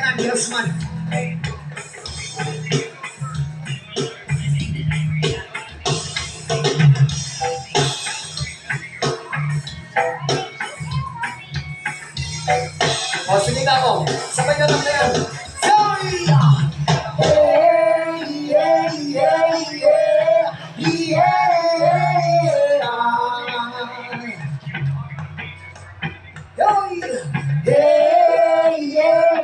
Andy Osman. O, sige na ako. Sabay ka lang na yan. Sorry! Yeah, yeah, yeah, yeah, yeah. Yeah, Yeah, yeah,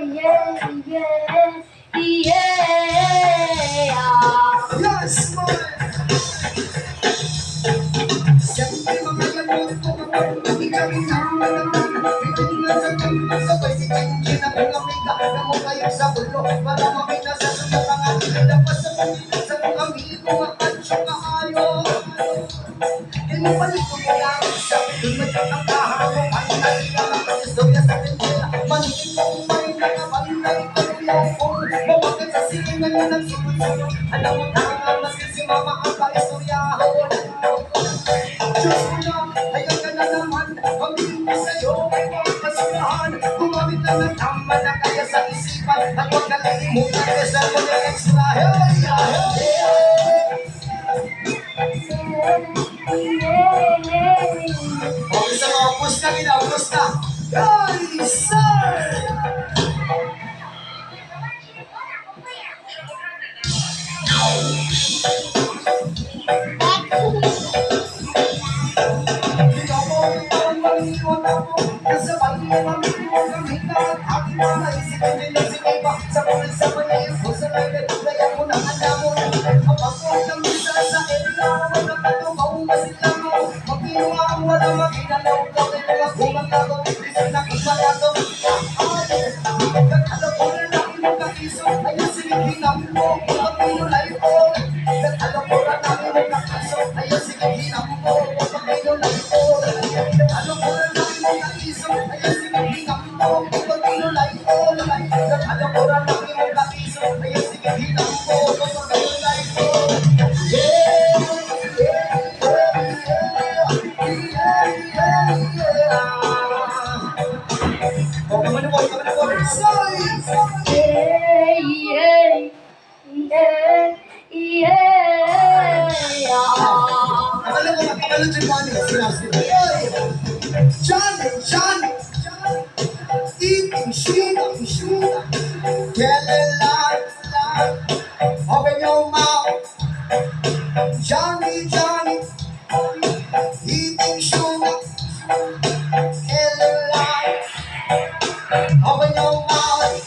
yeah, yeah. yes, man! Siyempre mga lamot ko kapag nakikawin naman sabay si Kenji na pinamita na mo kayo sa ulo para mamita sa sunod ang ating nilapas sa pagkikas sa mga amigo at pansyo kaayo. Kinupalik ko mo lang sa pinag ang kahalo ang nalilang ang istorya sa Kenjela manikin mo may nakabalay kanyang phone mamagat sa silingan na nagsumunod alam mo tanga maski si mama ang kaistoryahan. Diyos mo na, ayaw ka na naman pag-ibig ko sa'yo ay mga kasurahan gumamit lang ng tama na kaya sa isipan at huwag kalimutan kasi mo na extra. Okay sa mga pusta, pusta. Hey, sir! Ikaw mo ang parang maliwan ako kasabay ng amigo ng hika at aking mga naisipin din ang sinipa sa pulis sa manayin ko sa lagat kaya mo na alamon ang pagkuhan ng isa sa area magkakatukaw masilang mo magkinuha ang wala maginalaw kami mga kumagago bisan na kumagago nagkalaw ko na lang yung kakiso ayun siniginam mo ang pinulay ko nagkalaw ko na lang yung kakiso ayun siniginam mo ang pinulay ko nagkalaw ko na lang yung kakiso ayun siniginam mo ang pinulay ko nagkalaw ko na lang yung kakiso ayun siniginam mo ang pinulay ko. Oh, come on, sorry. Yeah, yeah, yeah, yeah. Akala ko makakalo dyan mo ano sinasabi. Johnny, eating sugar, yelling like, open your mouth. Johnny, eating sugar, yelling like, open your mouth.